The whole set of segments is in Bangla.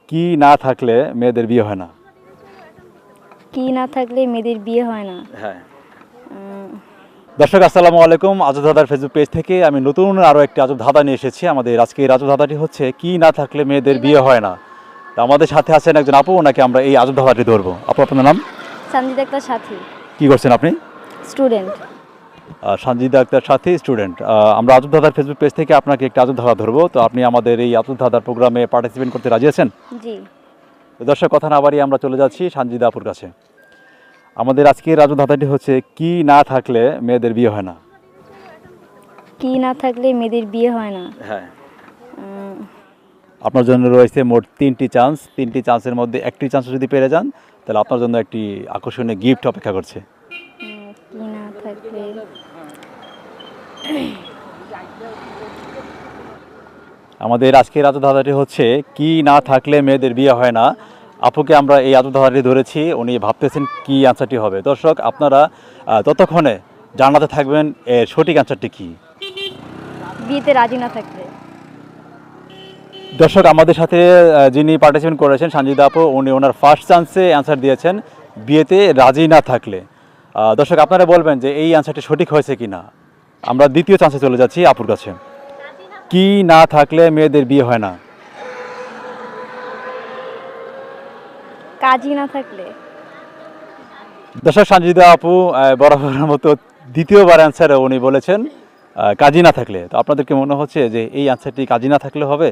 কি না থাকলে মেয়েদের বিয়ে হয় না? কি না থাকলে মেয়েদের বিয়ে হয় না? হ্যাঁ। দর্শক আসসালামু আলাইকুম। আজব ধাঁধার ফেসবুক পেজ থেকে আমি নতুন আরও একটি আজব ধাঁধা নিয়ে এসেছি। আমাদের আজকে এই আজব ধাঁধাটি হচ্ছে কি না থাকলে মেয়েদের বিয়ে হয় না। তো আমাদের সাথে আছেন একজন আপু, ওনাকে আমরা এই আজব ধাঁধাটি ধরবো। আপু, আপনার নাম? সঞ্জিতা একটা সাথী, কি করছেন আপনি? স্টুডেন্ট। সঞ্জিদা আক্তার সাথী, স্টুডেন্ট। আমরা আজব ধাঁধার ফেসবুক পেজ থেকে আপনাকে একটা আজব ধাঁধা ধরবো। তো আপনি আমাদের এই আজব ধাঁধার প্রোগ্রামে পার্টিসিপেট করতে রাজি আছেন? জি। তো দর্শক, কথা না বাড়িয়ে আমরা চলে যাচ্ছি সঞ্জিদা আপুর কাছে। আমাদের আজকের আজব ধাঁধাটি হচ্ছে কি না থাকলে মেয়েদের বিয়ে হয় না। কি না থাকলে মেয়েদের বিয়ে হয় না? হ্যাঁ। আপনার জন্য রয়েছে মোট 3টি চান্স। 3টি চান্সের মধ্যে একটি চান্স যদি পেরে যান তাহলে আপনার জন্য একটি আকর্ষণীয় গিফট অপেক্ষা করছে। কি না থাকলে আমাদের আজকের আজব ধাঁধাটি হচ্ছে কি না থাকলে মেয়েদের বিয়ে হয় না। আপুকে আমরা এই আজব ধাঁধাটি ধরেছি, উনি ভাবতেছেন কি আনসারটি হবে। দর্শক, আপনারা ততক্ষণে জানাতে থাকবেন এর সঠিক আনসারটি কী। বিয়েতে রাজি না থাকলে? দর্শক, আমাদের সাথে যিনি পার্টিসিপেট করেছেন সঞ্জিদা আপু, উনি ওনার ফার্স্ট চান্সে অ্যান্সার দিয়েছেন বিয়েতে রাজি না থাকলে। দর্শক, আপনারা বলবেন যে এই অ্যান্সারটি সঠিক হয়েছে কি না। আমরা দ্বিতীয় চান্সে চলে যাচ্ছি আপুর কাছে। কি না থাকলে মেয়েদের বিয়ে হয় না? কাজই না থাকলে? দর্শক, সঞ্জিদা আপু বরাবরের মতো দ্বিতীয়বার অ্যান্সারে উনি বলেছেন কাজী না থাকলে। তো আপনাদেরকে মনে হচ্ছে যে এই অ্যান্সারটি কাজী না থাকলে হবে?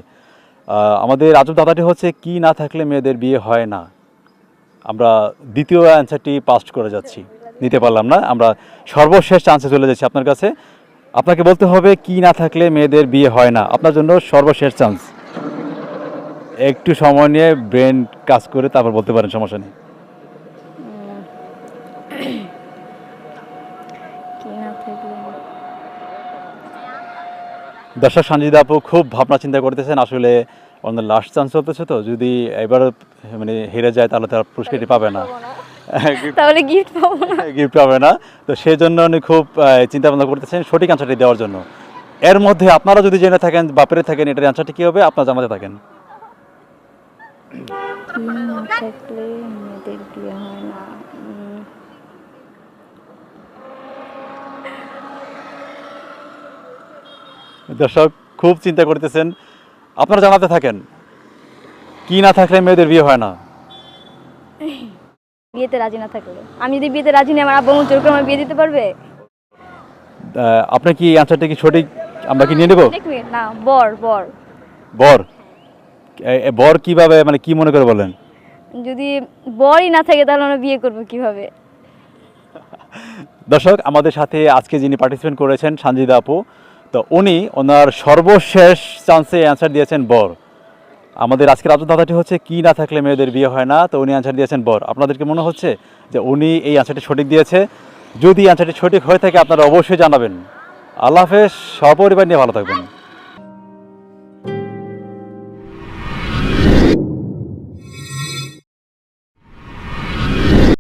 আমাদের আজব ধাঁধাটি হচ্ছে কি না থাকলে মেয়েদের বিয়ে হয় না। আমরা দ্বিতীয় অ্যান্সারটি পাস্ট করে যাচ্ছি, নিতে পারলাম না। আমরা সর্বশেষ চান্সে চলে যাচ্ছি আপনার কাছে। আপনাকে বলতে হবে কি না থাকলে মেয়েদের বিয়ে হয় না। আপনার জন্য সর্বশেষ চান্স। একটু সময় নিয়ে ব্রেন কাজ করে তারপর বলতে পারেন, সমস্যা নেই। কি না থাকলে দর্শক, সঞ্জিদা আপু খুব ভাবনা চিন্তা করতেছেন। আসলে ওনার লাস্ট চান্স চলতেছে, তো যদি এবার মানে হেরে যায় তাহলে তার পুরস্কারটি পাবে না, তাহলে গিফট পাবো না? গিফট পাবে না। তো সেই জন্য উনি খুব চিন্তা ভাবনা করতেছেন সঠিক অ্যান্সারটি দেওয়ার জন্য। এর মধ্যে আপনারা যদি জেনে থাকেন বা পেরে থাকেন এটার অ্যান্সারটি কী হবে, আপনারা জানাতে থাকেন। কি না থাকলে মেয়েদের বিয়ে হয় না? দর্শক খুব চিন্তা করতেছেন, আপনারা জানাতে থাকেন কি না থাকলে মেয়েদের বিয়ে হয় না। বিয়েতে রাজি না থাকলে? আমি যদি বিয়েতে রাজি নেই, আমার আব্বু আম্মু জোর করে আমার বিয়ে দিতে পারবে? আপনার কি অ্যান্সারটা কি সঠিক? আমরা কি নিয়ে নেব? এক মিনিট, না, বর বর বর? বর কিভাবে, মানে কি মনে করে বলেন? যদি বরই না থাকে তাহলে আমরা বিয়ে করবো কিভাবে? দর্শক, আমাদের সাথে আজকে যিনি পার্টিসিপেট করেছেন সঞ্জিদা আপু, তো উনি ওনার সর্বশেষ চান্সে অ্যান্সার দিয়েছেন বর। আমাদের আজকের আজব ধাঁধাটি হচ্ছে কি না থাকলে মেয়েদের বিয়ে হয় না। তো উনি অ্যান্সার দিয়েছেন বর। আপনাদেরকে মনে হচ্ছে যে উনি এই অ্যান্সারটি সঠিক দিয়েছে? যদি অ্যান্সারটি সঠিক হয়ে থাকে আপনারা অবশ্যই জানাবেন। আল্লাহ হাফেজ, সপরিবার নিয়ে ভালো থাকবেন।